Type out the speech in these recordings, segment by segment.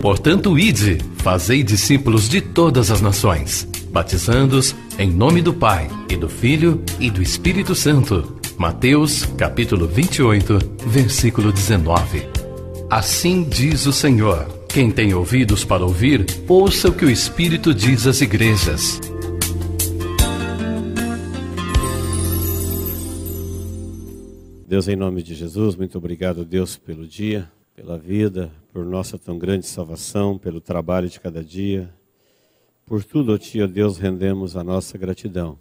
Portanto, ide, fazei discípulos de todas as nações, batizando-os em nome do Pai, e do Filho, e do Espírito Santo. Mateus, capítulo 28, versículo 19. Assim diz o Senhor: quem tem ouvidos para ouvir, ouça o que o Espírito diz às igrejas. Deus, em nome de Jesus, muito obrigado, Deus, pelo dia, pela vida, por nossa tão grande salvação, pelo trabalho de cada dia. Por tudo, ó Ti, ó Deus, rendemos a nossa gratidão.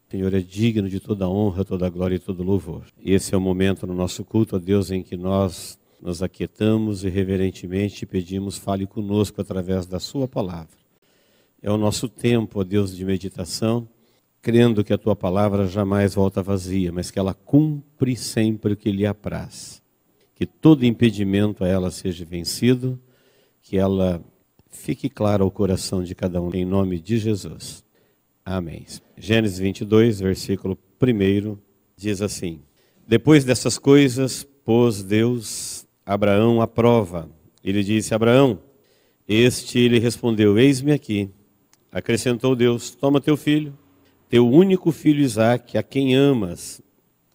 O Senhor é digno de toda honra, toda glória e todo louvor. E esse é o momento no nosso culto, ó Deus, em que nós nos aquietamos e reverentemente te pedimos, fale conosco através da Sua palavra. É o nosso tempo, ó Deus, de meditação, crendo que a Tua palavra jamais volta vazia, mas que ela cumpre sempre o que lhe apraz. Que todo impedimento a ela seja vencido, que ela fique clara ao coração de cada um, em nome de Jesus. Amém. Gênesis 22, versículo 1, diz assim: depois dessas coisas, pôs Deus Abraão à prova. Ele disse: Abraão, este lhe respondeu: eis-me aqui. Acrescentou Deus: toma teu filho, teu único filho Isaque, a quem amas,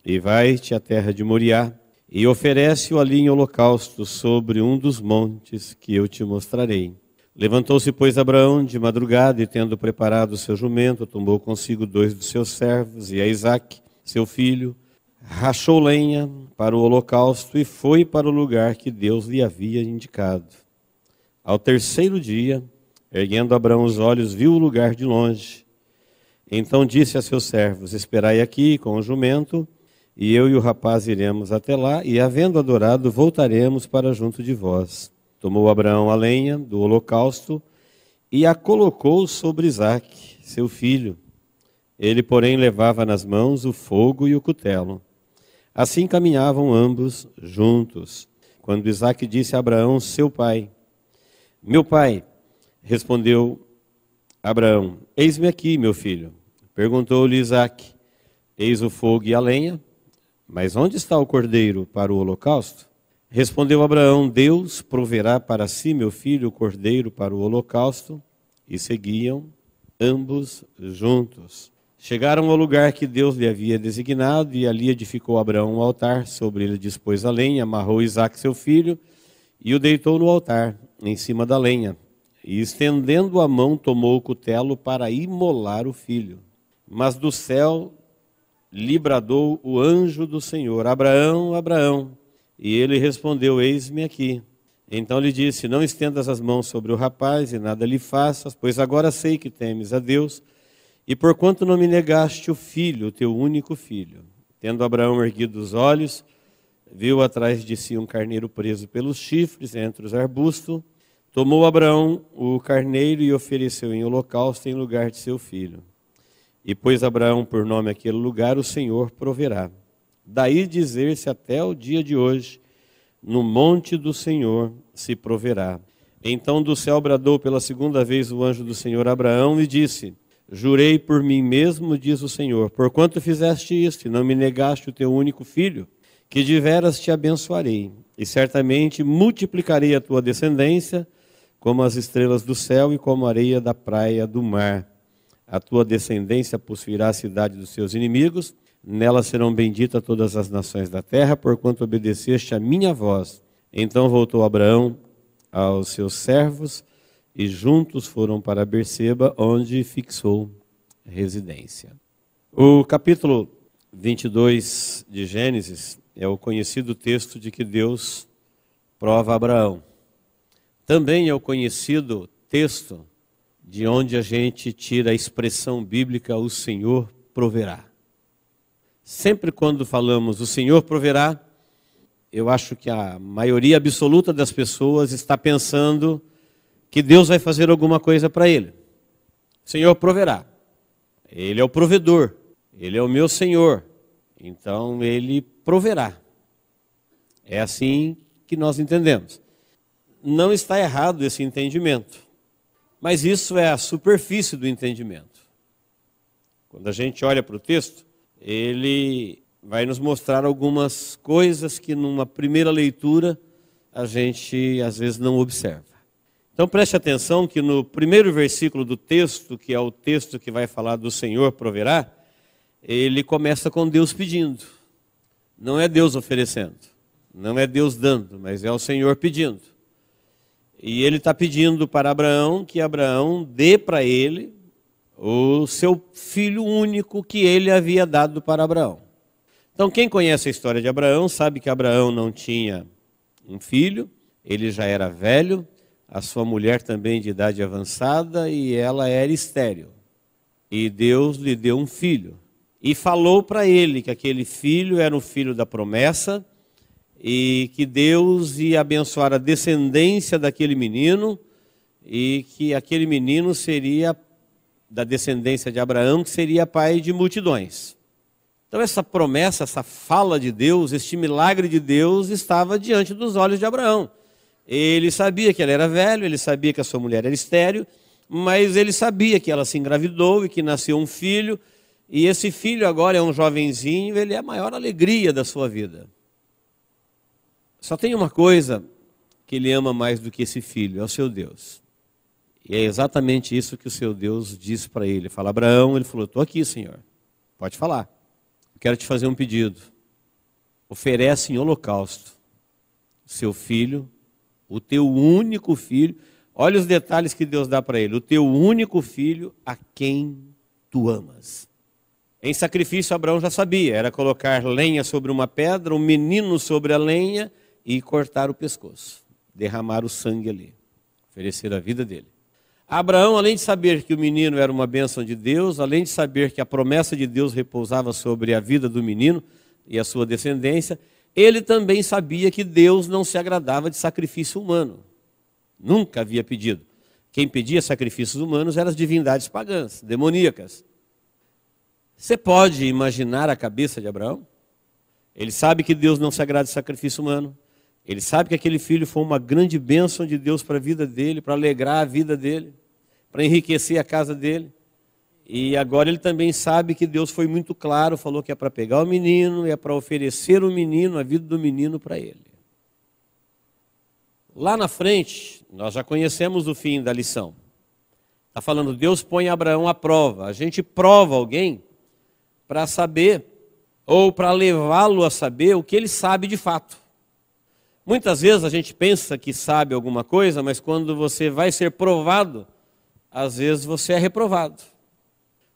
e vai-te à terra de Moriá, e oferece-o ali em holocausto sobre um dos montes que eu te mostrarei. Levantou-se, pois, Abraão de madrugada, e tendo preparado o seu jumento, tomou consigo 2 dos seus servos e a Isaque, seu filho, rachou lenha para o holocausto e foi para o lugar que Deus lhe havia indicado. Ao terceiro dia, erguendo Abraão os olhos, viu o lugar de longe. Então disse a seus servos: esperai aqui com o jumento, e eu e o rapaz iremos até lá, e havendo adorado, voltaremos para junto de vós. Tomou Abraão a lenha do holocausto e a colocou sobre Isaque, seu filho. Ele, porém, levava nas mãos o fogo e o cutelo. Assim caminhavam ambos juntos. Quando Isaque disse a Abraão, seu pai: meu pai, respondeu Abraão: eis-me aqui, meu filho. Perguntou-lhe Isaque: eis o fogo e a lenha, mas onde está o cordeiro para o holocausto? Respondeu Abraão: Deus proverá para si, meu filho, o cordeiro para o holocausto. E seguiam ambos juntos. Chegaram ao lugar que Deus lhe havia designado, e ali edificou Abraão um altar. Sobre ele dispôs a lenha, amarrou Isaque, seu filho, e o deitou no altar, em cima da lenha. E estendendo a mão, tomou o cutelo para imolar o filho. Mas do céu lhe bradou o anjo do Senhor: Abraão, Abraão. E ele respondeu: eis-me aqui. Então lhe disse: não estendas as mãos sobre o rapaz e nada lhe faças, pois agora sei que temes a Deus, e porquanto não me negaste o filho, o teu único filho. Tendo Abraão erguido os olhos, viu atrás de si um carneiro preso pelos chifres entre os arbustos. Tomou Abraão o carneiro e ofereceu em holocausto em lugar de seu filho. E pôs Abraão por nome aquele lugar: o Senhor proverá. Daí dizer-se até o dia de hoje: no monte do Senhor se proverá. Então do céu bradou pela segunda vez o anjo do Senhor a Abraão e disse: jurei por mim mesmo, diz o Senhor, porquanto fizeste isto e não me negaste o teu único filho, que de veras te abençoarei, e certamente multiplicarei a tua descendência como as estrelas do céu e como a areia da praia do mar. A tua descendência possuirá a cidade dos seus inimigos. Nela serão benditas todas as nações da terra, porquanto obedeceste a minha voz. Então voltou Abraão aos seus servos, e juntos foram para Berseba, onde fixou residência. O capítulo 22 de Gênesis é o conhecido texto de que Deus prova Abraão. Também é o conhecido texto de onde a gente tira a expressão bíblica: o Senhor proverá. Sempre quando falamos o Senhor proverá, eu acho que a maioria absoluta das pessoas está pensando que Deus vai fazer alguma coisa para ele. O Senhor proverá. Ele é o provedor. Ele é o meu Senhor. Então Ele proverá. É assim que nós entendemos. Não está errado esse entendimento. Mas isso é a superfície do entendimento. Quando a gente olha para o texto, ele vai nos mostrar algumas coisas que numa primeira leitura a gente às vezes não observa. Então preste atenção que no primeiro versículo do texto, que é o texto que vai falar do Senhor proverá, ele começa com Deus pedindo. Não é Deus oferecendo, não é Deus dando, mas é o Senhor pedindo. E ele está pedindo para Abraão que Abraão dê para ele o seu filho único que ele havia dado para Abraão. Então quem conhece a história de Abraão sabe que Abraão não tinha um filho, ele já era velho, a sua mulher também de idade avançada e ela era estéril. E Deus lhe deu um filho. E falou para ele que aquele filho era o filho da promessa e que Deus ia abençoar a descendência daquele menino e que aquele menino seria da descendência de Abraão, que seria pai de multidões. Então essa promessa, essa fala de Deus, este milagre de Deus estava diante dos olhos de Abraão. Ele sabia que ele era velho, ele sabia que a sua mulher era estéril, mas ele sabia que ela se engravidou e que nasceu um filho, e esse filho agora é um jovenzinho, ele é a maior alegria da sua vida. Só tem uma coisa que ele ama mais do que esse filho, é o seu Deus. E é exatamente isso que o seu Deus diz para ele. Fala, Abraão, ele falou, estou aqui, Senhor, pode falar. Quero te fazer um pedido. Oferece em holocausto seu filho, o teu único filho. Olha os detalhes que Deus dá para ele. O teu único filho a quem tu amas. Em sacrifício, Abraão já sabia. Era colocar lenha sobre uma pedra, um menino sobre a lenha e cortar o pescoço. Derramar o sangue ali. Oferecer a vida dele. Abraão, além de saber que o menino era uma bênção de Deus, além de saber que a promessa de Deus repousava sobre a vida do menino e a sua descendência, ele também sabia que Deus não se agradava de sacrifício humano. Nunca havia pedido. Quem pedia sacrifícios humanos eram as divindades pagãs, demoníacas. Você pode imaginar a cabeça de Abraão? Ele sabe que Deus não se agrada de sacrifício humano. Ele sabe que aquele filho foi uma grande bênção de Deus para a vida dele, para alegrar a vida dele, para enriquecer a casa dele. E agora ele também sabe que Deus foi muito claro, falou que é para pegar o menino, é para oferecer o menino, a vida do menino para ele. Lá na frente, nós já conhecemos o fim da lição. Está falando, Deus põe Abraão à prova. A gente prova alguém para saber, ou para levá-lo a saber o que ele sabe de fato. Muitas vezes a gente pensa que sabe alguma coisa, mas quando você vai ser provado, às vezes você é reprovado.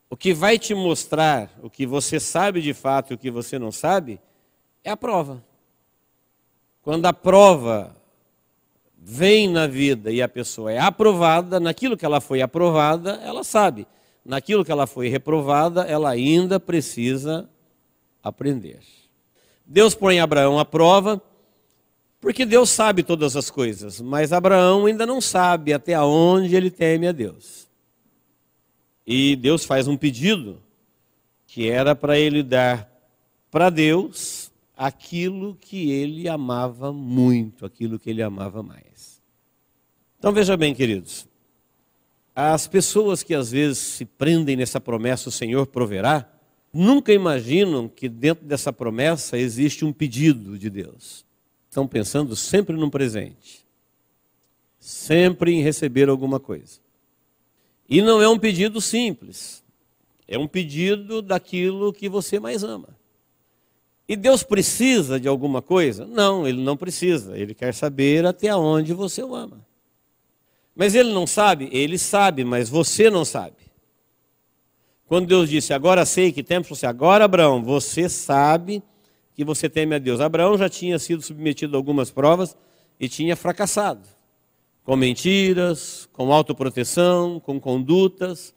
O que vai te mostrar o que você sabe de fato e o que você não sabe, é a prova. Quando a prova vem na vida e a pessoa é aprovada, naquilo que ela foi aprovada, ela sabe. Naquilo que ela foi reprovada, ela ainda precisa aprender. Deus põe Abraão à prova, porque Deus sabe todas as coisas, mas Abraão ainda não sabe até onde ele teme a Deus. E Deus faz um pedido, que era para ele dar para Deus aquilo que ele amava muito, aquilo que ele amava mais. Então veja bem, queridos, as pessoas que às vezes se prendem nessa promessa, o Senhor proverá, nunca imaginam que dentro dessa promessa existe um pedido de Deus. Estão pensando sempre num presente, sempre em receber alguma coisa. E não é um pedido simples, é um pedido daquilo que você mais ama. E Deus precisa de alguma coisa? Não, Ele não precisa, Ele quer saber até onde você o ama. Mas Ele não sabe? Ele sabe, mas você não sabe. Quando Deus disse, agora sei que temos você, agora Abraão, você sabe que você teme a Deus. Abraão já tinha sido submetido a algumas provas e tinha fracassado. Com mentiras, com autoproteção, com condutas.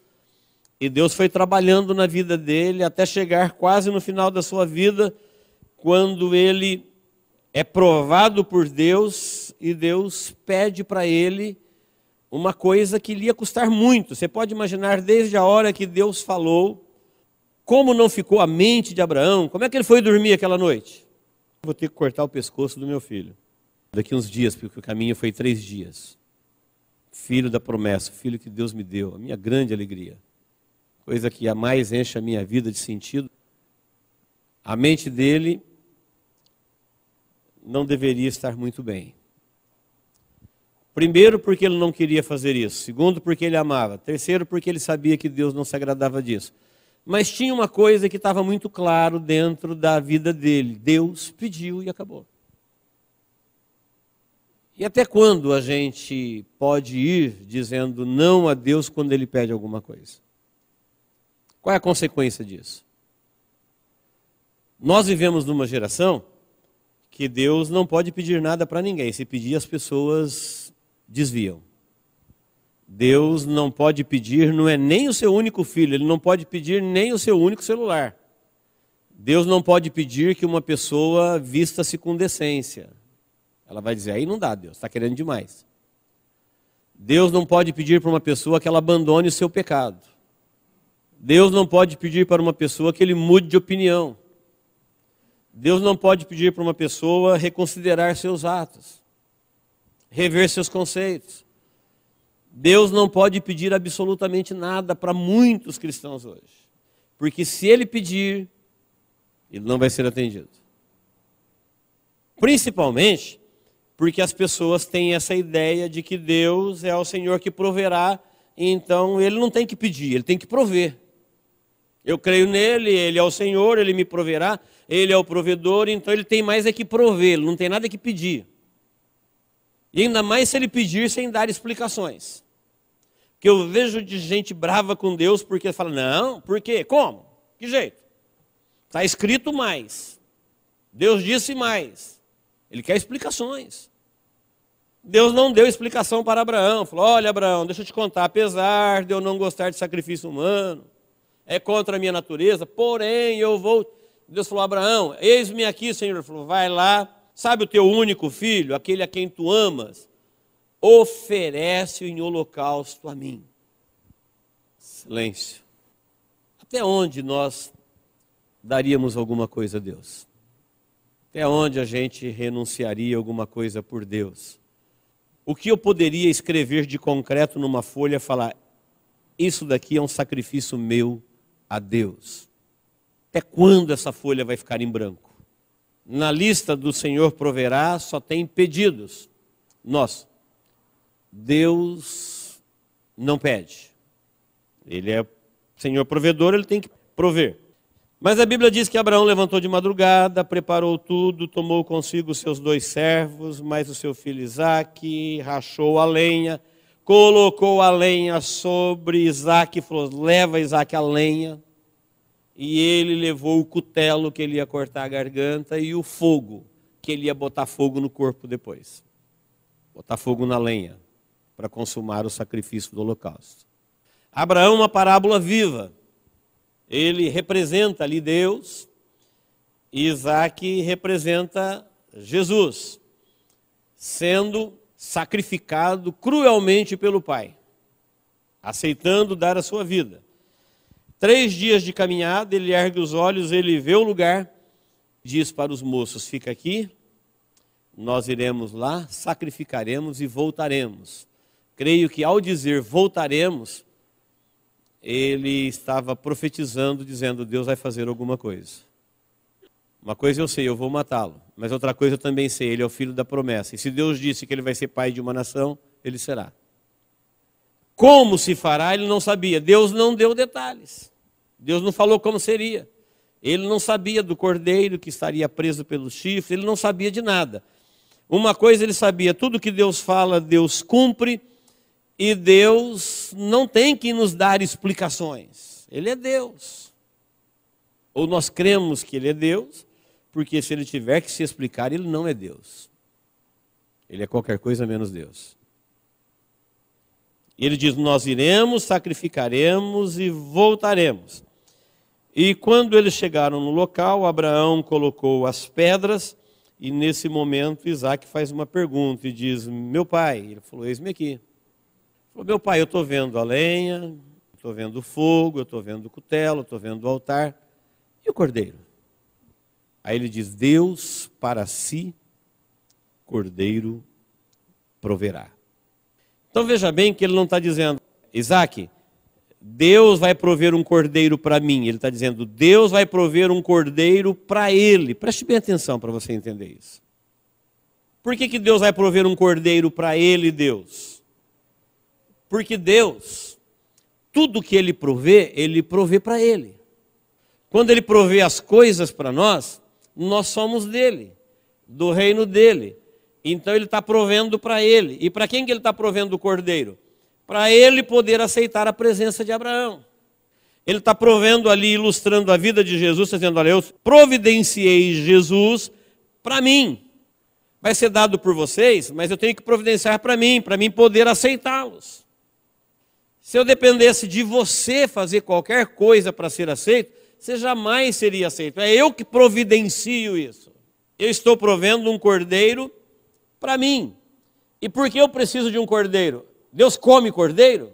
E Deus foi trabalhando na vida dele até chegar quase no final da sua vida, quando ele é provado por Deus e Deus pede para ele uma coisa que lhe ia custar muito. Você pode imaginar desde a hora que Deus falou, como não ficou a mente de Abraão, como é que ele foi dormir aquela noite? Vou ter que cortar o pescoço do meu filho. Daqui uns dias, porque o caminho foi 3 dias. Filho da promessa, filho que Deus me deu, a minha grande alegria. Coisa que a mais enche a minha vida de sentido. A mente dele não deveria estar muito bem. Primeiro, porque ele não queria fazer isso. Segundo, porque ele amava. Terceiro, porque ele sabia que Deus não se agradava disso. Mas tinha uma coisa que estava muito claro dentro da vida dele. Deus pediu e acabou. E até quando a gente pode ir dizendo não a Deus quando Ele pede alguma coisa? Qual é a consequência disso? Nós vivemos numa geração que Deus não pode pedir nada para ninguém. Se pedir, as pessoas desviam. Deus não pode pedir, não é nem o seu único filho, Ele não pode pedir nem o seu único celular. Deus não pode pedir que uma pessoa vista-se com decência. Ela vai dizer, aí não dá, Deus, está querendo demais. Deus não pode pedir para uma pessoa que ela abandone o seu pecado. Deus não pode pedir para uma pessoa que ele mude de opinião. Deus não pode pedir para uma pessoa reconsiderar seus atos, rever seus conceitos. Deus não pode pedir absolutamente nada para muitos cristãos hoje. Porque se ele pedir, ele não vai ser atendido. Principalmente porque as pessoas têm essa ideia de que Deus é o Senhor que proverá, e então ele não tem que pedir, ele tem que prover. Eu creio nele, ele é o Senhor, ele me proverá, ele é o provedor, então ele tem mais é que prover, ele não tem nada que pedir. E ainda mais se ele pedir sem dar explicações. Que eu vejo de gente brava com Deus porque fala, não, por quê? Como? Que jeito? Está escrito mais. Deus disse mais. Ele quer explicações. Deus não deu explicação para Abraão. Falou, olha Abraão, deixa eu te contar, apesar de eu não gostar de sacrifício humano, é contra a minha natureza, porém eu vou... Deus falou, Abraão, eis-me aqui, Senhor. Ele falou, vai lá, sabe o teu único filho, aquele a quem tu amas, oferece-o em holocausto a mim. Silêncio. Até onde nós daríamos alguma coisa a Deus? Até onde a gente renunciaria alguma coisa por Deus? O que eu poderia escrever de concreto numa folha e falar, isso daqui é um sacrifício meu a Deus? Até quando essa folha vai ficar em branco? Na lista do Senhor proverá só tem pedidos. Deus não pede. Ele é Senhor provedor, ele tem que prover. Mas a Bíblia diz que Abraão levantou de madrugada, preparou tudo, tomou consigo os seus 2 servos, mais o seu filho Isaque, rachou a lenha, colocou a lenha sobre Isaque, falou, leva Isaque a lenha. E ele levou o cutelo que ele ia cortar a garganta e o fogo, que ele ia botar fogo no corpo depois. Botar fogo na lenha, para consumar o sacrifício do holocausto. Abraão é uma parábola viva. Ele representa ali Deus, e Isaque representa Jesus, sendo sacrificado cruelmente pelo Pai, aceitando dar a sua vida. 3 dias de caminhada, ele ergue os olhos, ele vê o lugar, diz para os moços, fica aqui, nós iremos lá, sacrificaremos e voltaremos. Creio que ao dizer voltaremos, ele estava profetizando, dizendo, Deus vai fazer alguma coisa. Uma coisa eu sei, eu vou matá-lo. Mas outra coisa eu também sei, ele é o filho da promessa. E se Deus disse que ele vai ser pai de uma nação, ele será. Como se fará, ele não sabia. Deus não deu detalhes. Deus não falou como seria. Ele não sabia do cordeiro que estaria preso pelos chifres, ele não sabia de nada. Uma coisa ele sabia, tudo que Deus fala, Deus cumpre. E Deus não tem que nos dar explicações. Ele é Deus. Ou nós cremos que Ele é Deus, porque se Ele tiver que se explicar, Ele não é Deus. Ele é qualquer coisa menos Deus. E Ele diz, nós iremos, sacrificaremos e voltaremos. E quando eles chegaram no local, Abraão colocou as pedras, e nesse momento Isaque faz uma pergunta e diz, meu pai, ele falou, eis-me aqui. Meu pai, eu estou vendo a lenha, estou vendo o fogo, eu estou vendo o cutelo, estou vendo o altar. E o cordeiro? Aí ele diz, Deus para si, cordeiro proverá. Então veja bem que ele não está dizendo, Isaque, Deus vai prover um cordeiro para mim. Ele está dizendo, Deus vai prover um cordeiro para ele. Preste bem atenção para você entender isso. Por que Deus vai prover um cordeiro para ele, Deus? Porque Deus, tudo que Ele provê para Ele. Quando Ele provê as coisas para nós, nós somos dele, do reino dele. Então Ele está provendo para Ele. E para quem que Ele está provendo o cordeiro? Para ele poder aceitar a presença de Abraão. Ele está provendo ali, ilustrando a vida de Jesus, dizendo, olha, eu providenciei Jesus para mim. Vai ser dado por vocês, mas eu tenho que providenciar para mim poder aceitá-los. Se eu dependesse de você fazer qualquer coisa para ser aceito, você jamais seria aceito. É eu que providencio isso. Eu estou provendo um cordeiro para mim. E por que eu preciso de um cordeiro? Deus come cordeiro?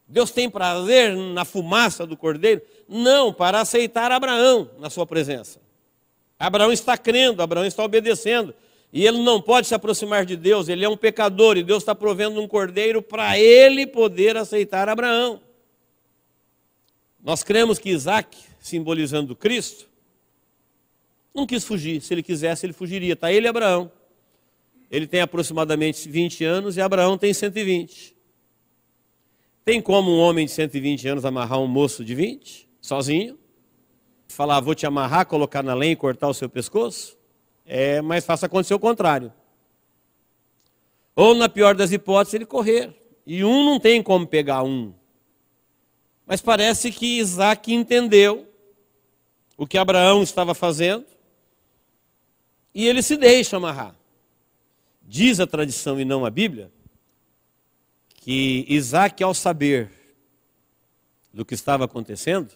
Deus tem prazer na fumaça do cordeiro? Não, para aceitar Abraão na sua presença. Abraão está crendo, Abraão está obedecendo. E ele não pode se aproximar de Deus, ele é um pecador. E Deus está provendo um cordeiro para ele poder aceitar Abraão. Nós cremos que Isaac, simbolizando Cristo, não quis fugir. Se ele quisesse, ele fugiria. Está ele e Abraão. Ele tem aproximadamente 20 anos e Abraão tem 120. Tem como um homem de 120 anos amarrar um moço de 20, sozinho? Falar, vou te amarrar, colocar na lenha e cortar o seu pescoço? É mais fácil acontecer o contrário. Ou, na pior das hipóteses, ele correr. E um não tem como pegar um. Mas parece que Isaac entendeu o que Abraão estava fazendo e ele se deixa amarrar. Diz a tradição e não a Bíblia, que Isaac, ao saber do que estava acontecendo,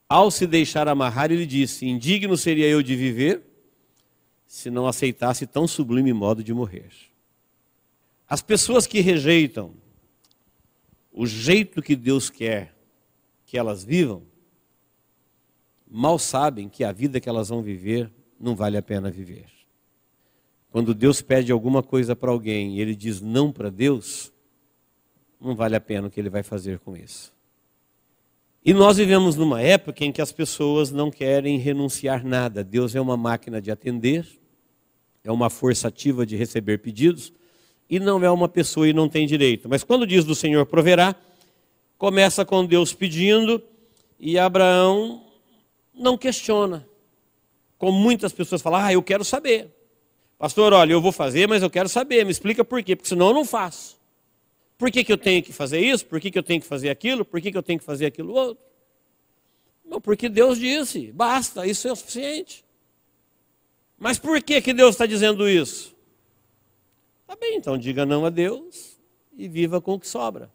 ao se deixar amarrar, ele disse, indigno seria eu de viver, se não aceitasse tão sublime modo de morrer. As pessoas que rejeitam o jeito que Deus quer que elas vivam, mal sabem que a vida que elas vão viver não vale a pena viver. Quando Deus pede alguma coisa para alguém e ele diz não para Deus, não vale a pena o que ele vai fazer com isso. E nós vivemos numa época em que as pessoas não querem renunciar nada. Deus é uma máquina de atender, é uma força ativa de receber pedidos, e não é uma pessoa e não tem direito. Mas quando diz do Senhor proverá, começa com Deus pedindo, e Abraão não questiona. Como muitas pessoas falam, eu quero saber. Pastor, olha, eu vou fazer, mas eu quero saber, me explica por quê, porque senão eu não faço. Por que eu tenho que fazer isso? Por que eu tenho que fazer aquilo? Por que eu tenho que fazer aquilo outro? Não, porque Deus disse, basta, isso é o suficiente. Mas por que Deus está dizendo isso? Tá bem, então diga não a Deus e viva com o que sobra.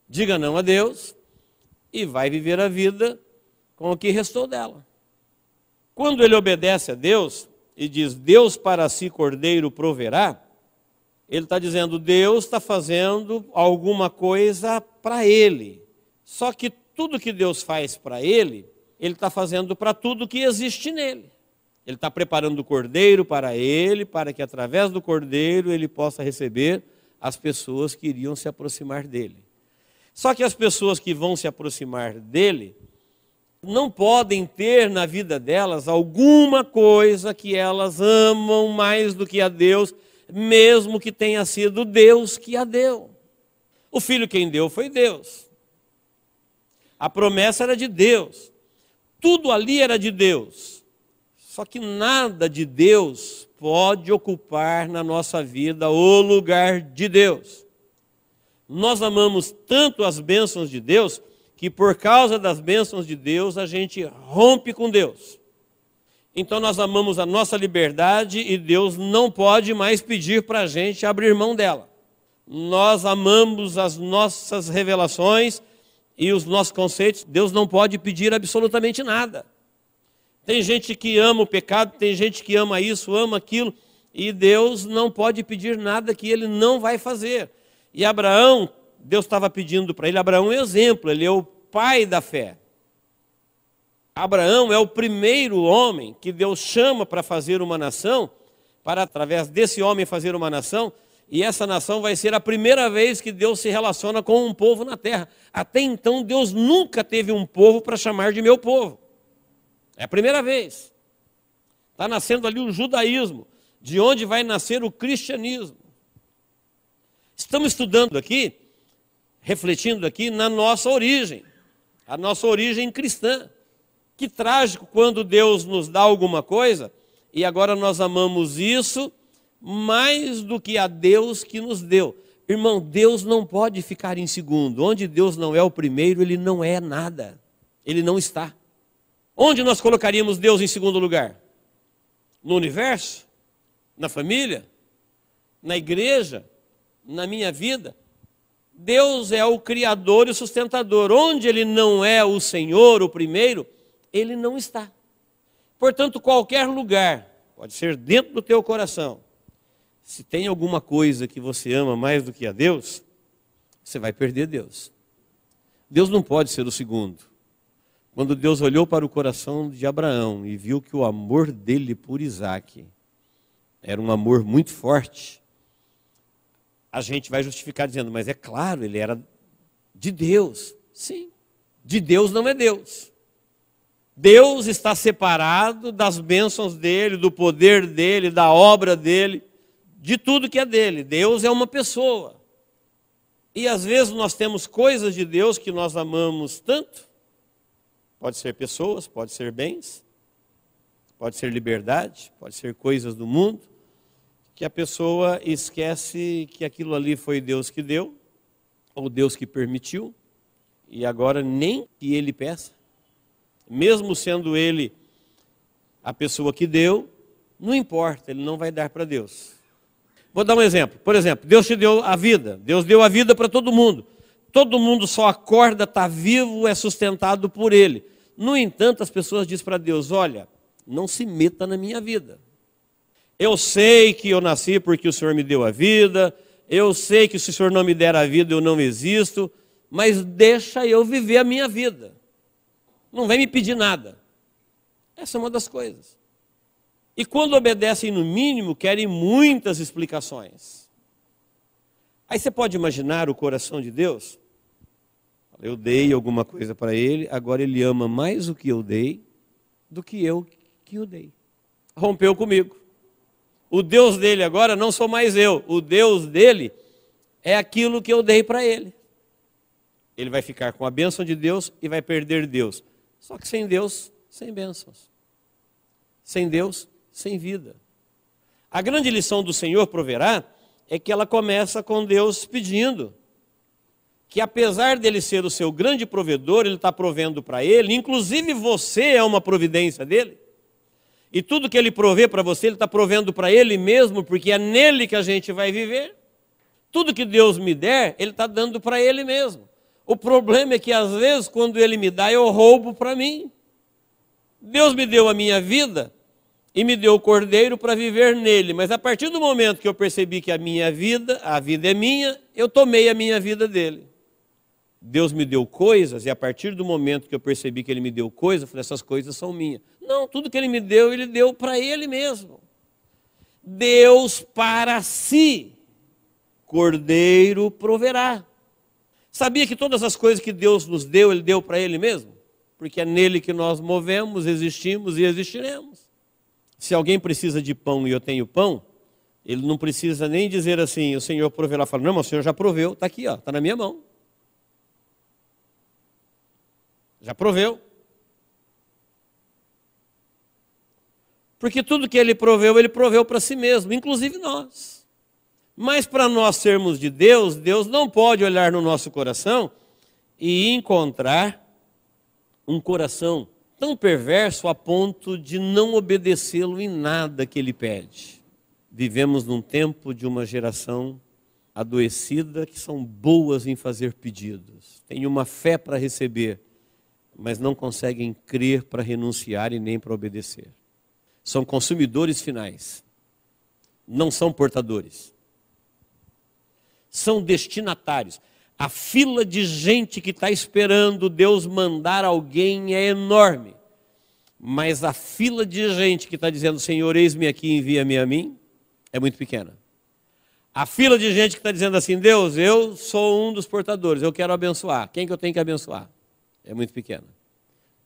Diga não a Deus e vai viver a vida com o que restou dela. Quando ele obedece a Deus e diz, Deus para si cordeiro proverá, ele está dizendo, Deus está fazendo alguma coisa para ele. Só que tudo que Deus faz para ele, ele está fazendo para tudo que existe nele. Ele está preparando o cordeiro para ele, para que através do cordeiro ele possa receber as pessoas que iriam se aproximar dele. Só que as pessoas que vão se aproximar dele, não podem ter na vida delas alguma coisa que elas amam mais do que a Deus, mesmo que tenha sido Deus que a deu. O filho quem deu foi Deus. A promessa era de Deus. Tudo ali era de Deus. Só que nada de Deus pode ocupar na nossa vida o lugar de Deus. Nós amamos tanto as bênçãos de Deus, que por causa das bênçãos de Deus, a gente rompe com Deus. Então nós amamos a nossa liberdade e Deus não pode mais pedir para a gente abrir mão dela. Nós amamos as nossas revelações e os nossos conceitos, Deus não pode pedir absolutamente nada. Tem gente que ama o pecado, tem gente que ama isso, ama aquilo, e Deus não pode pedir nada que ele não vai fazer. E Abraão, Deus estava pedindo para ele, Abraão é um exemplo, ele é o pai da fé. Abraão é o primeiro homem que Deus chama para fazer uma nação, para através desse homem fazer uma nação, e essa nação vai ser a primeira vez que Deus se relaciona com um povo na terra. Até então Deus nunca teve um povo para chamar de meu povo. É a primeira vez. Está nascendo ali o judaísmo. de onde vai nascer o cristianismo. Estamos estudando aqui, refletindo aqui na nossa origem, a nossa origem cristã. Que trágico quando Deus nos dá alguma coisa e agora nós amamos isso mais do que a Deus que nos deu. Irmão, Deus não pode ficar em segundo. Onde Deus não é o primeiro, Ele não é nada. Ele não está. Onde nós colocaríamos Deus em segundo lugar? No universo? Na família? Na igreja? Na minha vida? Deus é o Criador e o sustentador. Onde Ele não é o Senhor, o primeiro, Ele não está. Portanto, qualquer lugar, pode ser dentro do teu coração, se tem alguma coisa que você ama mais do que a Deus, você vai perder Deus. Deus não pode ser o segundo. Quando Deus olhou para o coração de Abraão e viu que o amor dele por Isaque era um amor muito forte, a gente vai justificar dizendo, mas é claro, ele era de Deus. Sim, de Deus não é Deus. Deus está separado das bênçãos dele, do poder dele, da obra dele, de tudo que é dele. Deus é uma pessoa. E às vezes nós temos coisas de Deus que nós amamos tanto. Pode ser pessoas, pode ser bens, pode ser liberdade, pode ser coisas do mundo, que a pessoa esquece que aquilo ali foi Deus que deu, ou Deus que permitiu, e agora nem que ele peça. Mesmo sendo ele a pessoa que deu, não importa, ele não vai dar para Deus. Vou dar um exemplo. Por exemplo, Deus te deu a vida. Deus deu a vida para todo mundo. Todo mundo só acorda, está vivo, é sustentado por Ele. No entanto, as pessoas dizem para Deus, olha, não se meta na minha vida. Eu sei que eu nasci porque o Senhor me deu a vida. Eu sei que se o Senhor não me der a vida, eu não existo. Mas deixa eu viver a minha vida. Não vem me pedir nada. Essa é uma das coisas. E quando obedecem no mínimo, querem muitas explicações. Aí você pode imaginar o coração de Deus? Eu dei alguma coisa para Ele, agora Ele ama mais o que eu dei do que eu que o dei. Rompeu comigo. O Deus dele agora não sou mais eu. O Deus dele é aquilo que eu dei para Ele. Ele vai ficar com a bênção de Deus e vai perder Deus. Só que sem Deus, sem bênçãos. Sem Deus, sem vida. A grande lição do Senhor proverá é que ela começa com Deus pedindo que apesar dele ser o seu grande provedor, ele está provendo para ele, inclusive você é uma providência dele. E tudo que ele provê para você, ele está provendo para ele mesmo, porque é nele que a gente vai viver. Tudo que Deus me der, ele está dando para ele mesmo. O problema é que às vezes quando ele me dá, eu roubo para mim. Deus me deu a minha vida e me deu o cordeiro para viver nele. Mas a partir do momento que eu percebi que a vida é minha, eu tomei a minha vida dele. Deus me deu coisas e a partir do momento que eu percebi que ele me deu coisas, eu falei, essas coisas são minhas. Não, tudo que ele deu para ele mesmo. Deus para si, cordeiro proverá. Sabia que todas as coisas que Deus nos deu, ele deu para ele mesmo? Porque é nele que nós movemos, existimos e existiremos. Se alguém precisa de pão e eu tenho pão, ele não precisa nem dizer assim, o Senhor proverá. Fala, não, mas o Senhor já proveu, está aqui, está na minha mão. Já proveu. Porque tudo que ele proveu para si mesmo, inclusive nós. Mas para nós sermos de Deus, Deus não pode olhar no nosso coração e encontrar um coração tão perverso a ponto de não obedecê-lo em nada que ele pede. Vivemos num tempo de uma geração adoecida que são boas em fazer pedidos. Tem uma fé para receber, mas não conseguem crer para renunciar e nem para obedecer. São consumidores finais, não são portadores. São destinatários. A fila de gente que está esperando Deus mandar alguém é enorme. Mas a fila de gente que está dizendo, Senhor, eis-me aqui, envia-me a mim, é muito pequena. A fila de gente que está dizendo assim, Deus, eu sou um dos portadores, eu quero abençoar. Quem que eu tenho que abençoar? É muito pequena.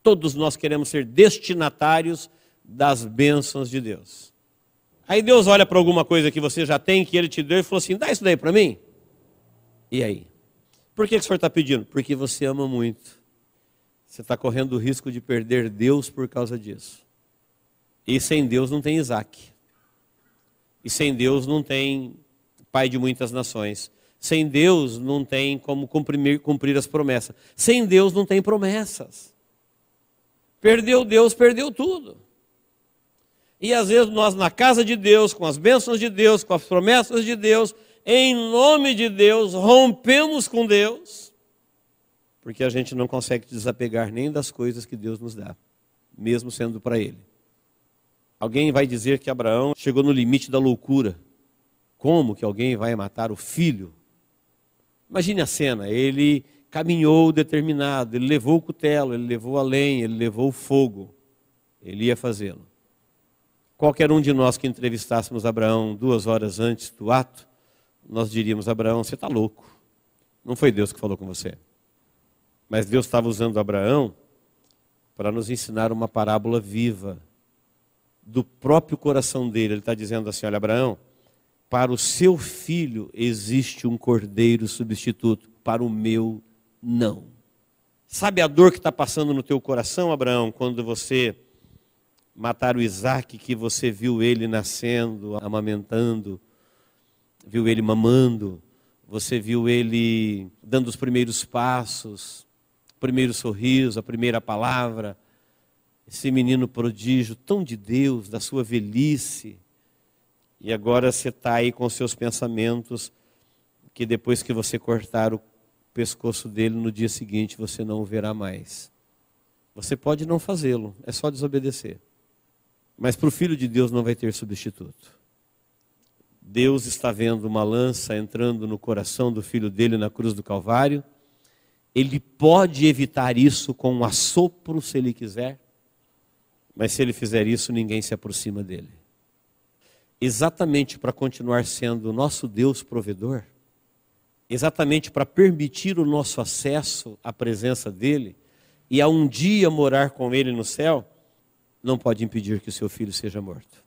Todos nós queremos ser destinatários das bênçãos de Deus. Aí Deus olha para alguma coisa que você já tem, que Ele te deu, e falou assim, dá isso daí para mim. E aí? Por que o Senhor está pedindo? Porque você ama muito. Você está correndo o risco de perder Deus por causa disso. E sem Deus não tem Isaac. E sem Deus não tem pai de muitas nações. Sem Deus não tem como cumprir as promessas. Sem Deus não tem promessas. Perdeu Deus, perdeu tudo. E às vezes nós na casa de Deus, com as bênçãos de Deus, com as promessas de Deus, em nome de Deus, rompemos com Deus, porque a gente não consegue desapegar nem das coisas que Deus nos dá, mesmo sendo para Ele. Alguém vai dizer que Abraão chegou no limite da loucura. Como que alguém vai matar o filho? Imagine a cena, ele caminhou determinado, ele levou o cutelo, ele levou a lenha, ele levou o fogo, ele ia fazê-lo. Qualquer um de nós que entrevistássemos Abraão 2 horas antes do ato, nós diríamos, Abraão, você está louco, não foi Deus que falou com você. Mas Deus estava usando Abraão para nos ensinar uma parábola viva, do próprio coração dele. Ele está dizendo assim, olha Abraão, para o seu filho existe um cordeiro substituto, para o meu não. Sabe a dor que está passando no teu coração, Abraão, quando você matar o Isaac, que você viu ele nascendo, amamentando, viu ele mamando, você viu ele dando os primeiros passos, o primeiro sorriso, a primeira palavra, esse menino prodígio tão de Deus, da sua velhice, e agora você está aí com seus pensamentos, que depois que você cortar o pescoço dele, no dia seguinte você não o verá mais. Você pode não fazê-lo, é só desobedecer. Mas para o Filho de Deus não vai ter substituto. Deus está vendo uma lança entrando no coração do Filho dele na cruz do Calvário. Ele pode evitar isso com um assopro, se ele quiser. Mas se ele fizer isso, ninguém se aproxima dele. Exatamente para continuar sendo o nosso Deus provedor, exatamente para permitir o nosso acesso à presença dele e a um dia morar com ele no céu, não pode impedir que o seu filho seja morto.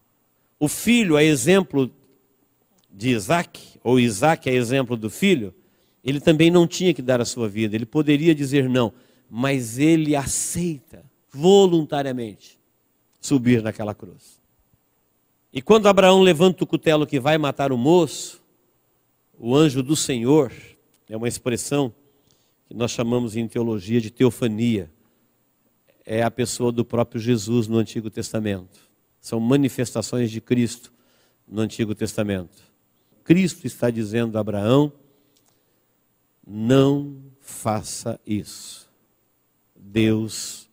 O filho é exemplo de Isaac, ou Isaac é exemplo do filho, ele também não tinha que dar a sua vida, ele poderia dizer não, mas ele aceita voluntariamente subir naquela cruz. E quando Abraão levanta o cutelo que vai matar o moço, o anjo do Senhor, é uma expressão que nós chamamos em teologia de teofania, é a pessoa do próprio Jesus no Antigo Testamento. São manifestações de Cristo no Antigo Testamento. Cristo está dizendo a Abraão, não faça isso. Deus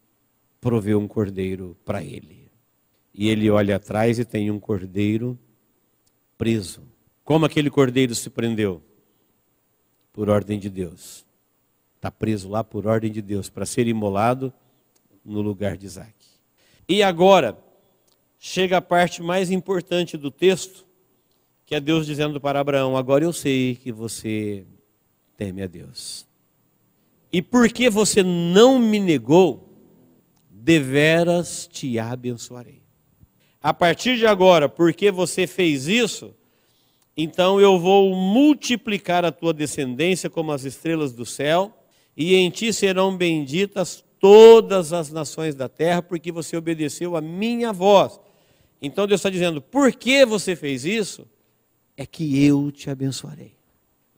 proveu um cordeiro para ele. E ele olha atrás e tem um cordeiro preso. Como aquele cordeiro se prendeu? Por ordem de Deus. Está preso lá por ordem de Deus, para ser imolado no lugar de Isaac. E agora, chega a parte mais importante do texto, que é Deus dizendo para Abraão, agora eu sei que você teme a Deus. E porque você não me negou, deveras te abençoarei. A partir de agora, porque você fez isso, então eu vou multiplicar a tua descendência como as estrelas do céu, e em ti serão benditas todas as nações da terra, porque você obedeceu a minha voz. Então Deus está dizendo, por que você fez isso? É que eu te abençoarei.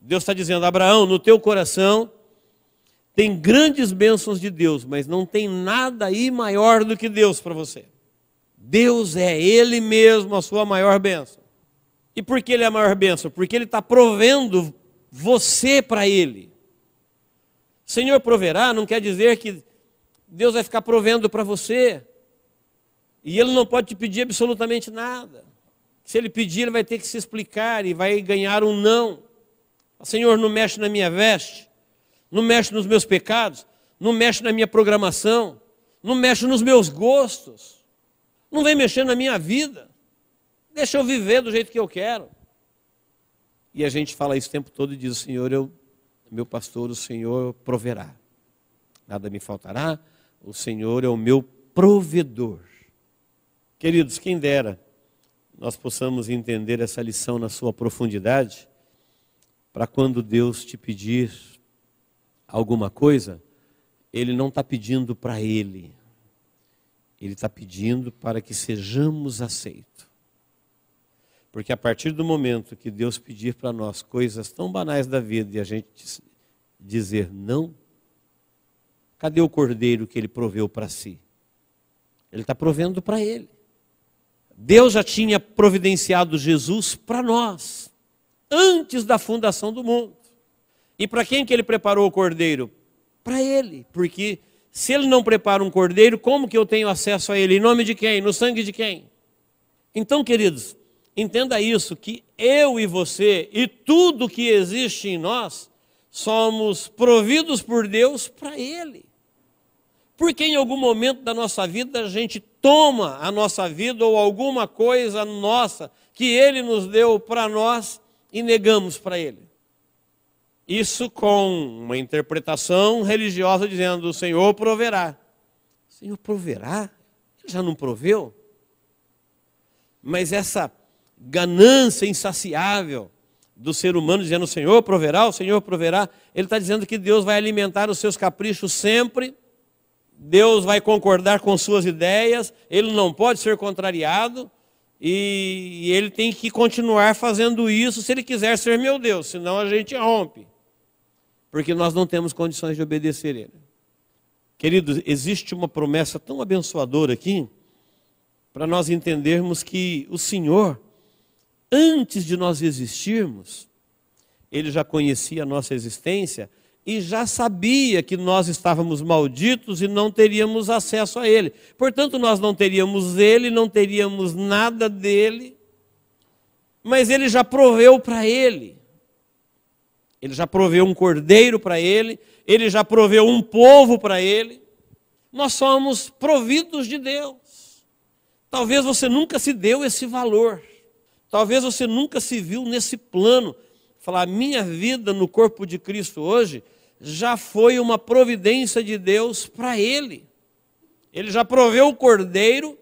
Deus está dizendo, Abraão, no teu coração tem grandes bênçãos de Deus, mas não tem nada aí maior do que Deus para você. Deus é Ele mesmo a sua maior bênção. E por que Ele é a maior bênção? Porque Ele está provendo você para Ele. Senhor proverá não quer dizer que Deus vai ficar provendo para você. E Ele não pode te pedir absolutamente nada. Se Ele pedir, Ele vai ter que se explicar e vai ganhar um não. Senhor, não mexe na minha veste, não mexe nos meus pecados, não mexe na minha programação, não mexe nos meus gostos, não vem mexer na minha vida. Deixa eu viver do jeito que eu quero. E a gente fala isso o tempo todo e diz, o Senhor, meu pastor, o Senhor proverá. Nada me faltará, o Senhor é o meu provedor. Queridos, quem dera nós possamos entender essa lição na sua profundidade, para quando Deus te pedir alguma coisa, Ele não está pedindo para Ele, Ele está pedindo para que sejamos aceitos. Porque a partir do momento que Deus pedir para nós coisas tão banais da vida e a gente dizer não, cadê o cordeiro que Ele proveu para si? Ele está provendo para Ele. Deus já tinha providenciado Jesus para nós, antes da fundação do mundo. E para quem que Ele preparou o cordeiro? Para Ele, porque se Ele não prepara um cordeiro, como que eu tenho acesso a Ele? Em nome de quem? No sangue de quem? Então, queridos, entenda isso, que eu e você e tudo que existe em nós, somos providos por Deus para Ele. Porque em algum momento da nossa vida a gente toma a nossa vida ou alguma coisa nossa que Ele nos deu para nós e negamos para Ele. Isso com uma interpretação religiosa dizendo: o Senhor proverá. O Senhor proverá? Ele já não proveu? Mas essa ganância insaciável do ser humano dizendo: o Senhor proverá, ele está dizendo que Deus vai alimentar os seus caprichos sempre, Deus vai concordar com suas ideias, Ele não pode ser contrariado, e Ele tem que continuar fazendo isso se Ele quiser ser meu Deus, senão a gente rompe, porque nós não temos condições de obedecer a Ele. Queridos, existe uma promessa tão abençoadora aqui, para nós entendermos que o Senhor, antes de nós existirmos, Ele já conhecia a nossa existência e já sabia que nós estávamos malditos e não teríamos acesso a Ele. Portanto, nós não teríamos Ele, não teríamos nada dEle, mas Ele já proveu para Ele. Ele já proveu um cordeiro para Ele, Ele já proveu um povo para Ele. Nós somos providos de Deus. Talvez você nunca se deu esse valor. Talvez você nunca se viu nesse plano. Falar: minha vida no corpo de Cristo hoje já foi uma providência de Deus para Ele. Ele já proveu o cordeiro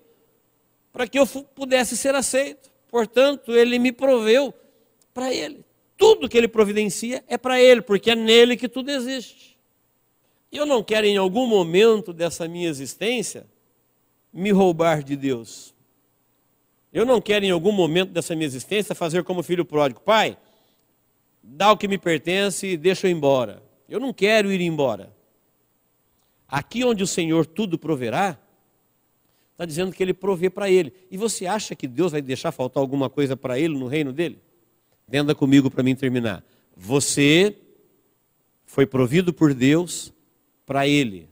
para que eu pudesse ser aceito. Portanto, Ele me proveu para Ele. Tudo que Ele providencia é para Ele, porque é nele que tudo existe. E eu não quero em algum momento dessa minha existência me roubar de Deus. Eu não quero em algum momento dessa minha existência fazer como filho pródigo: pai, dá o que me pertence e deixa eu ir embora. Eu não quero ir embora. Aqui onde o Senhor tudo proverá, está dizendo que Ele provê para Ele. E você acha que Deus vai deixar faltar alguma coisa para Ele no reino dEle? Entenda comigo para mim terminar. Você foi provido por Deus para Ele.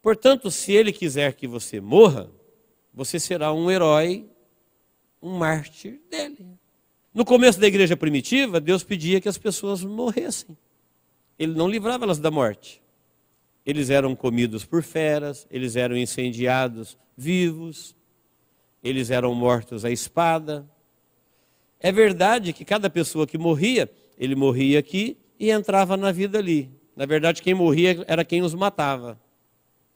Portanto, se Ele quiser que você morra, você será um herói, um mártir dEle. No começo da igreja primitiva, Deus pedia que as pessoas morressem. Ele não livrava elas da morte. Eles eram comidos por feras, eles eram incendiados vivos, eles eram mortos à espada. É verdade que cada pessoa que morria, ele morria aqui e entrava na vida ali. Na verdade, quem morria era quem os matava.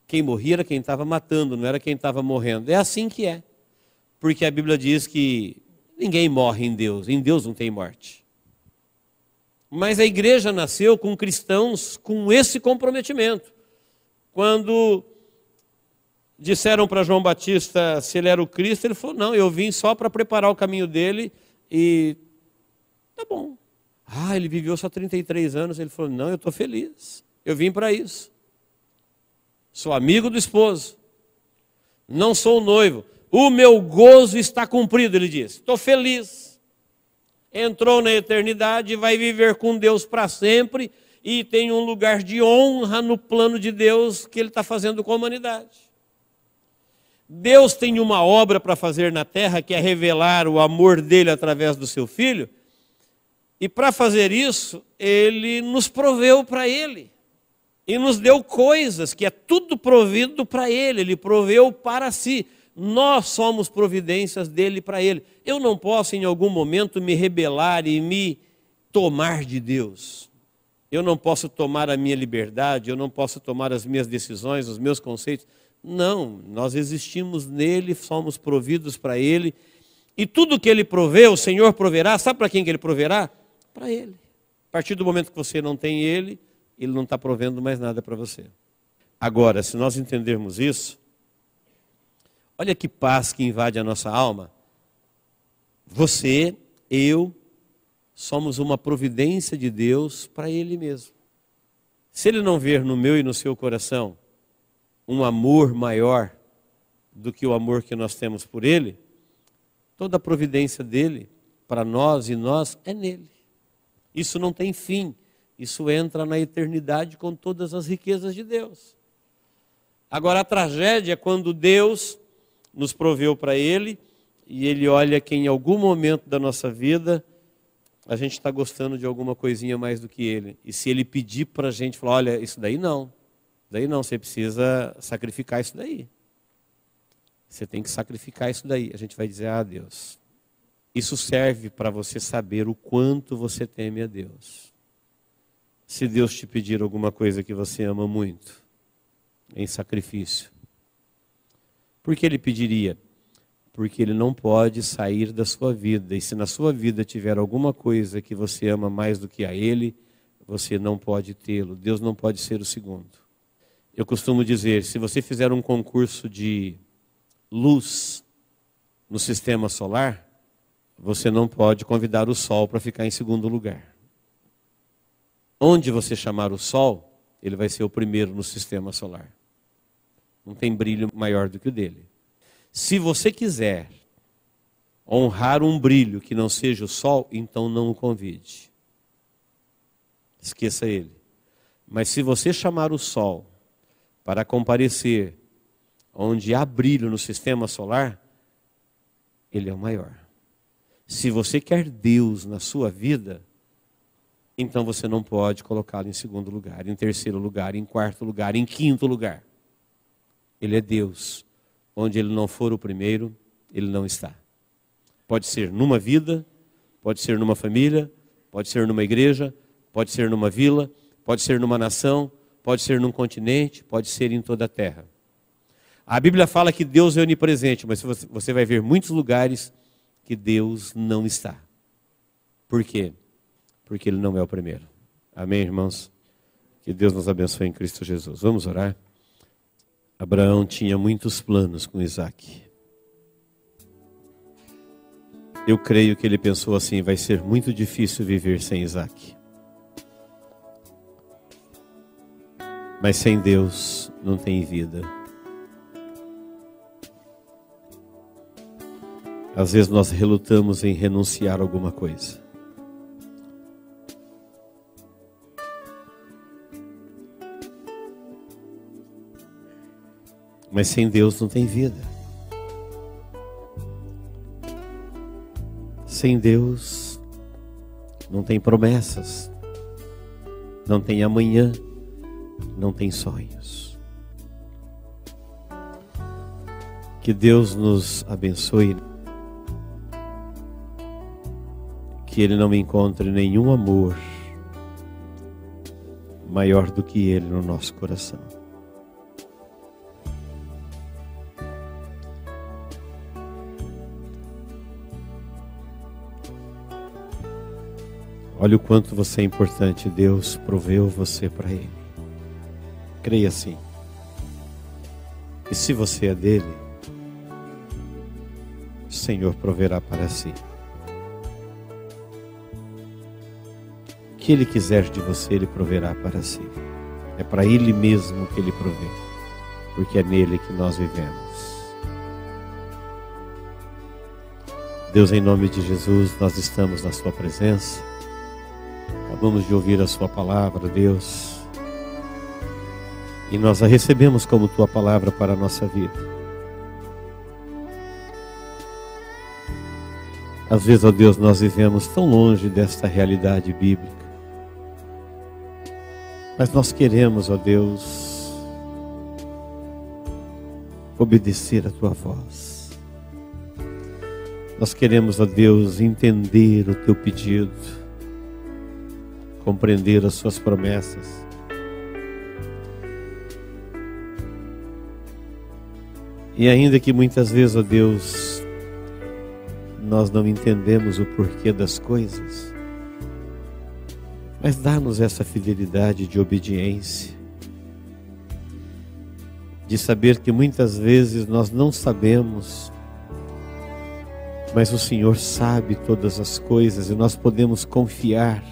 Quem morria era quem estava matando, não era quem estava morrendo. É assim que é. Porque a Bíblia diz que ninguém morre em Deus não tem morte. Mas a igreja nasceu com cristãos com esse comprometimento. Quando disseram para João Batista se ele era o Cristo, ele falou: não, eu vim só para preparar o caminho dele e tá bom. Ele viveu só 33 anos, ele falou: não, eu estou feliz, eu vim para isso. Sou amigo do esposo, não sou o noivo, o meu gozo está cumprido, ele disse, estou feliz. Entrou na eternidade e vai viver com Deus para sempre e tem um lugar de honra no plano de Deus que Ele está fazendo com a humanidade. Deus tem uma obra para fazer na terra, que é revelar o amor dEle através do seu Filho, e para fazer isso, Ele nos proveu para Ele, e nos deu coisas, que é tudo provido para Ele, Ele proveu para si. Nós somos providências dEle para Ele. Eu não posso em algum momento me rebelar e me tomar de Deus. Eu não posso tomar a minha liberdade, eu não posso tomar as minhas decisões, os meus conceitos. Não, nós existimos nele, somos providos para Ele. E tudo que Ele provê, o Senhor proverá. Sabe para quem que Ele proverá? Para Ele. A partir do momento que você não tem Ele, Ele não está provendo mais nada para você. Agora, se nós entendermos isso, olha que paz que invade a nossa alma. Você, eu, somos uma providência de Deus para Ele mesmo. Se Ele não ver no meu e no seu coração um amor maior do que o amor que nós temos por Ele, toda a providência dEle para nós e nós é nele. Isso não tem fim. Isso entra na eternidade com todas as riquezas de Deus. Agora a tragédia é quando Deus nos proveu para Ele e Ele olha que em algum momento da nossa vida a gente está gostando de alguma coisinha mais do que Ele. E se Ele pedir para a gente, falar, olha, isso daí não, você precisa sacrificar isso daí. Você tem que sacrificar isso daí. A gente vai dizer, Deus, isso serve para você saber o quanto você teme a Deus. Se Deus te pedir alguma coisa que você ama muito, em sacrifício, por que Ele pediria? Porque Ele não pode sair da sua vida. E se na sua vida tiver alguma coisa que você ama mais do que a Ele, você não pode tê-lo. Deus não pode ser o segundo. Eu costumo dizer, se você fizer um concurso de luz no sistema solar, você não pode convidar o Sol para ficar em segundo lugar. Onde você chamar o Sol, ele vai ser o primeiro no sistema solar. Não tem brilho maior do que o dele. Se você quiser honrar um brilho que não seja o Sol, então não o convide. Esqueça ele. Mas se você chamar o Sol para comparecer onde há brilho no sistema solar, ele é o maior. Se você quer Deus na sua vida, então você não pode colocá-lo em segundo lugar, em terceiro lugar, em quarto lugar, em quinto lugar. Ele é Deus. Onde Ele não for o primeiro, Ele não está. Pode ser numa vida, pode ser numa família, pode ser numa igreja, pode ser numa vila, pode ser numa nação, pode ser num continente, pode ser em toda a terra. A Bíblia fala que Deus é onipresente, mas você vai ver muitos lugares que Deus não está. Por quê? Porque Ele não é o primeiro. Amém, irmãos? Que Deus nos abençoe em Cristo Jesus. Vamos orar? Abraão tinha muitos planos com Isaac. Eu creio que ele pensou assim, vai ser muito difícil viver sem Isaac. Mas sem Deus não tem vida. Às vezes nós relutamos em renunciar a alguma coisa. Mas sem Deus não tem vida. Sem Deus não tem promessas, não tem amanhã, não tem sonhos. Que Deus nos abençoe, que Ele não encontre nenhum amor maior do que Ele no nosso coração. Olha o quanto você é importante. Deus proveu você para Ele. Creia assim. E se você é dele, o Senhor proverá para si. O que Ele quiser de você, Ele proverá para si. É para Ele mesmo que Ele provê, porque é nele que nós vivemos. Deus, em nome de Jesus, nós estamos na Sua presença. Acabamos de ouvir a Sua palavra, Deus, e nós a recebemos como Tua palavra para a nossa vida. Às vezes, ó Deus, nós vivemos tão longe desta realidade bíblica, mas nós queremos, ó Deus, obedecer a Tua voz. Nós queremos, ó Deus, entender o Teu pedido, compreender as Suas promessas. E ainda que muitas vezes, ó Deus, nós não entendemos o porquê das coisas. Mas dá-nos essa fidelidade de obediência, de saber que muitas vezes nós não sabemos, mas o Senhor sabe todas as coisas e nós podemos confiar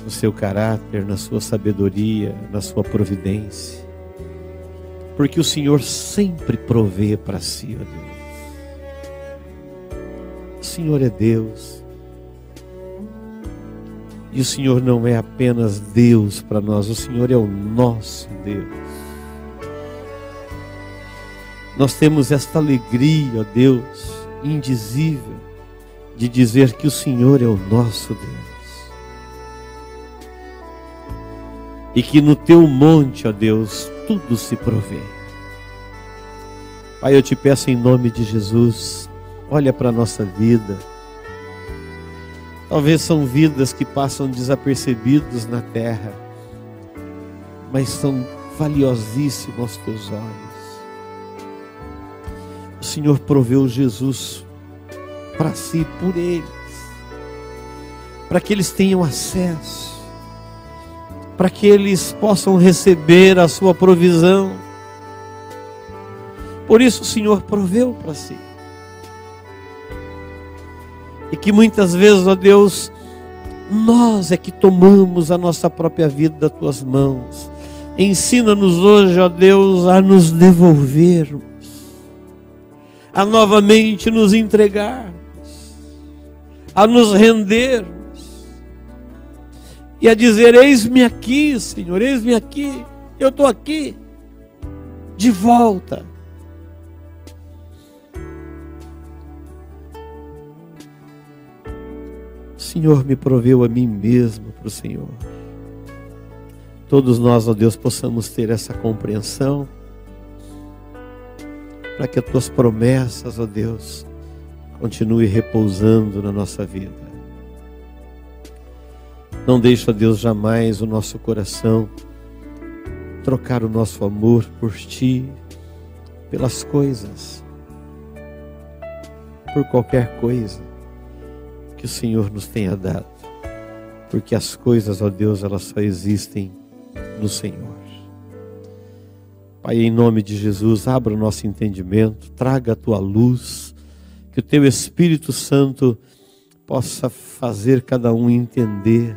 no seu caráter, na sua sabedoria, na sua providência, porque o Senhor sempre provê para si, ó Deus. O Senhor é Deus. E o Senhor não é apenas Deus para nós, o Senhor é o nosso Deus. Nós temos esta alegria, ó Deus, indizível, de dizer que o Senhor é o nosso Deus. E que no teu monte, ó Deus, tudo se provê. Pai, eu te peço em nome de Jesus, olha para a nossa vida. Talvez são vidas que passam desapercebidos na terra, mas são valiosíssimas aos teus olhos. O Senhor proveu Jesus para si, por eles, para que eles tenham acesso, para que eles possam receber a sua provisão. Por isso o Senhor proveu para si. E que muitas vezes, ó Deus, nós é que tomamos a nossa própria vida das tuas mãos. Ensina-nos hoje, ó Deus, a nos devolvermos, a novamente nos entregarmos, a nos rendermos e a dizer: eis-me aqui, Senhor, eis-me aqui, eu estou aqui, de volta. O Senhor me proveu a mim mesmo para o Senhor. Todos nós, ó Deus, possamos ter essa compreensão, para que as tuas promessas, ó Deus, continuem repousando na nossa vida. Não deixa, ó Deus, jamais o nosso coração trocar o nosso amor por ti, pelas coisas, por qualquer coisa que o Senhor nos tenha dado, porque as coisas, ó Deus, elas só existem no Senhor. Pai, em nome de Jesus, abra o nosso entendimento, traga a tua luz, que o teu Espírito Santo possa fazer cada um entender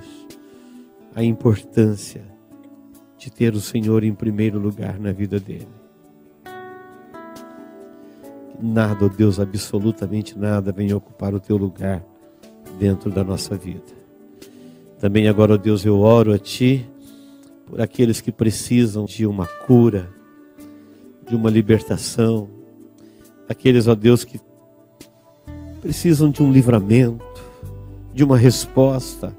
a importância de ter o Senhor em primeiro lugar na vida dele. Nada, ó Deus, absolutamente nada venha ocupar o teu lugar dentro da nossa vida. Também agora, ó Deus, eu oro a ti por aqueles que precisam de uma cura, de uma libertação, aqueles, ó Deus, que precisam de um livramento, de uma resposta.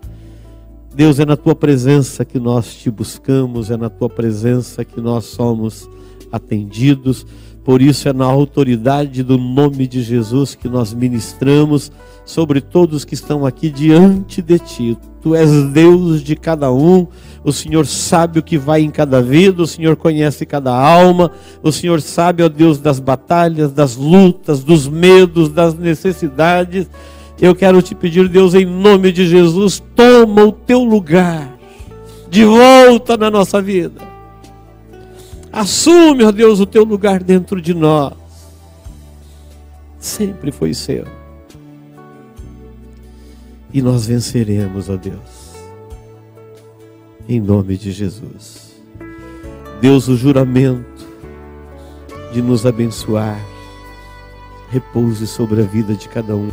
Deus, é na tua presença que nós te buscamos, é na tua presença que nós somos atendidos. Por isso é na autoridade do nome de Jesus que nós ministramos sobre todos que estão aqui diante de ti. Tu és Deus de cada um, o Senhor sabe o que vai em cada vida, o Senhor conhece cada alma, o Senhor sabe, ó Deus, das batalhas, das lutas, dos medos, das necessidades. Eu quero te pedir, Deus, em nome de Jesus, toma o teu lugar de volta na nossa vida. Assume, ó Deus, o teu lugar dentro de nós. Sempre foi seu. E nós venceremos, ó Deus, em nome de Jesus. Deus, o juramento de nos abençoar repouse sobre a vida de cada um.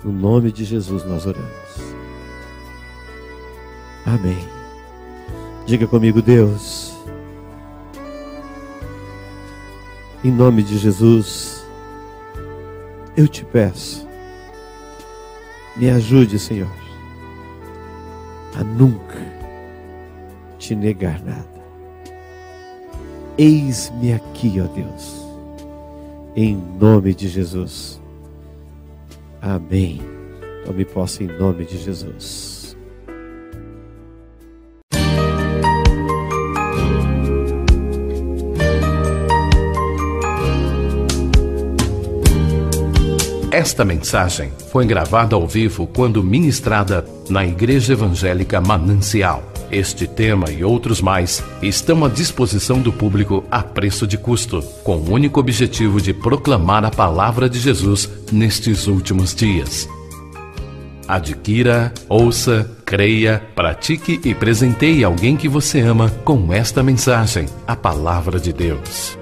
No nome de Jesus nós oramos. Amém. Diga comigo: Deus, em nome de Jesus, eu te peço, me ajude, Senhor, a nunca te negar nada. Eis-me aqui, ó Deus, em nome de Jesus. Amém. Tome posse em nome de Jesus. Esta mensagem foi gravada ao vivo quando ministrada na Igreja Evangélica Manancial. Este tema e outros mais estão à disposição do público a preço de custo, com o único objetivo de proclamar a palavra de Jesus nestes últimos dias. Adquira, ouça, creia, pratique e presenteie alguém que você ama com esta mensagem, a palavra de Deus.